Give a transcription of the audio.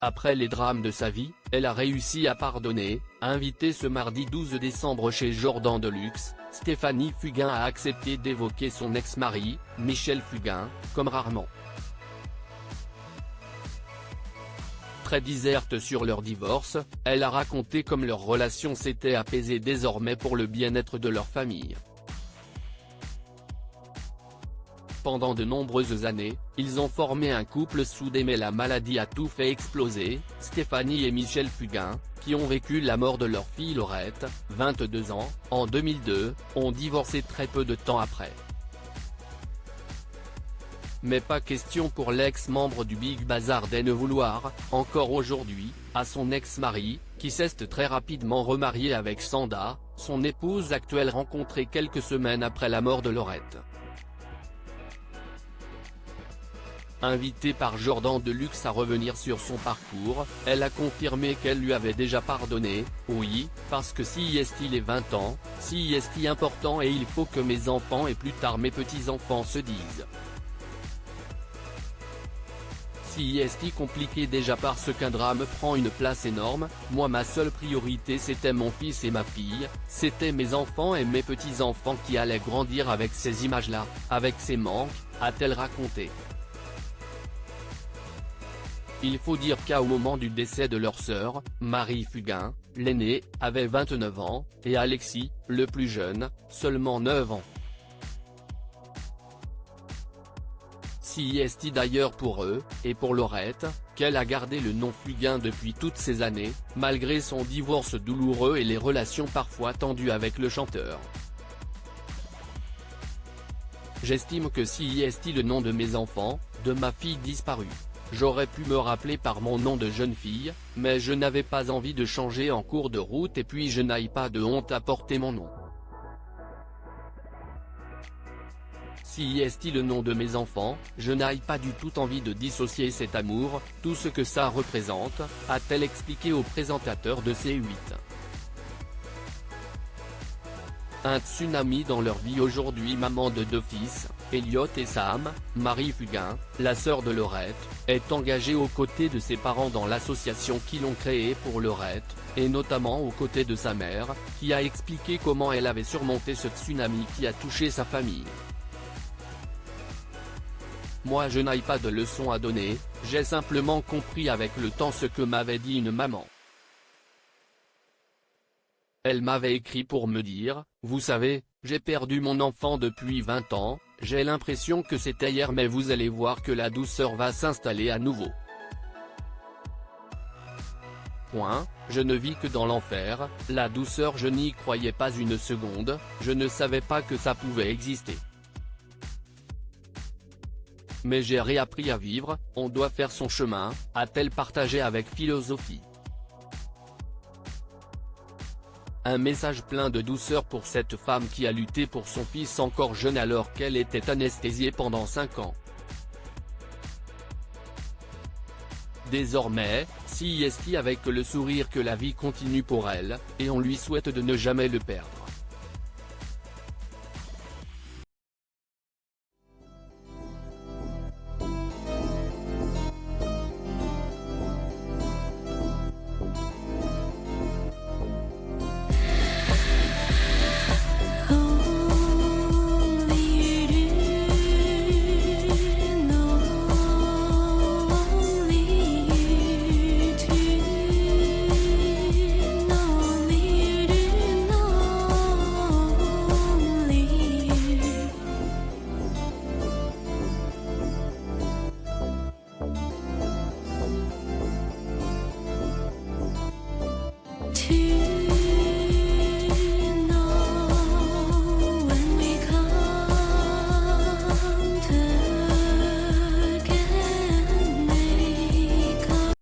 Après les drames de sa vie, elle a réussi à pardonner. Invitée ce mardi 12 décembre chez Jordan Deluxe, Stéphanie Fugain a accepté d'évoquer son ex-mari, Michel Fugain, comme rarement. Très diserte sur leur divorce, elle a raconté comme leur relation s'était apaisée désormais pour le bien-être de leur famille. Pendant de nombreuses années, ils ont formé un couple soudé mais la maladie a tout fait exploser. Stéphanie et Michel Fugain, qui ont vécu la mort de leur fille Laurette, 22 ans, en 2002, ont divorcé très peu de temps après. Mais pas question pour l'ex-membre du Big Bazar de ne vouloir, encore aujourd'hui, à son ex-mari, qui s'est très rapidement remarié avec Sanda, son épouse actuelle rencontrée quelques semaines après la mort de Laurette. Invitée par Jordan Deluxe à revenir sur son parcours, elle a confirmé qu'elle lui avait déjà pardonné. Oui, parce que si est-il 20 ans, si est-il important et il faut que mes enfants et plus tard mes petits-enfants se disent. Si est compliqué déjà parce qu'un drame prend une place énorme, moi ma seule priorité c'était mon fils et ma fille, c'était mes enfants et mes petits-enfants qui allaient grandir avec ces images-là, avec ces manques, a-t-elle raconté. Il faut dire qu'au moment du décès de leur sœur, Marie Fugain, l'aînée, avait 29 ans, et Alexis, le plus jeune, seulement 9 ans. Si est d'ailleurs pour eux, et pour Laurette, qu'elle a gardé le nom Fugain depuis toutes ces années, malgré son divorce douloureux et les relations parfois tendues avec le chanteur. J'estime que si est le nom de mes enfants, de ma fille disparue. J'aurais pu me rappeler par mon nom de jeune fille, mais je n'avais pas envie de changer en cours de route et puis je n'aille pas de honte à porter mon nom. Si est le nom de mes enfants, je n'aille pas du tout envie de dissocier cet amour, tout ce que ça représente, a-t-elle expliqué au présentateur de C8. Un tsunami dans leur vie aujourd'hui. Maman de 2 fils, Elliot et Sam, Marie Fugain, la sœur de Laurette, est engagée aux côtés de ses parents dans l'association qu'ils l'ont créée pour Laurette, et notamment aux côtés de sa mère, qui a expliqué comment elle avait surmonté ce tsunami qui a touché sa famille. Moi je n'ai pas de leçon à donner, j'ai simplement compris avec le temps ce que m'avait dit une maman. Elle m'avait écrit pour me dire, vous savez, j'ai perdu mon enfant depuis 20 ans, j'ai l'impression que c'était hier mais vous allez voir que la douceur va s'installer à nouveau. Je ne vis que dans l'enfer, la douceur je n'y croyais pas une seconde, je ne savais pas que ça pouvait exister. Mais j'ai réappris à vivre, on doit faire son chemin, a-t-elle partagé avec philosophie. Un message plein de douceur pour cette femme qui a lutté pour son fils encore jeune alors qu'elle était anesthésiée pendant 5 ans. Désormais, si est avec le sourire que la vie continue pour elle, et on lui souhaite de ne jamais le perdre.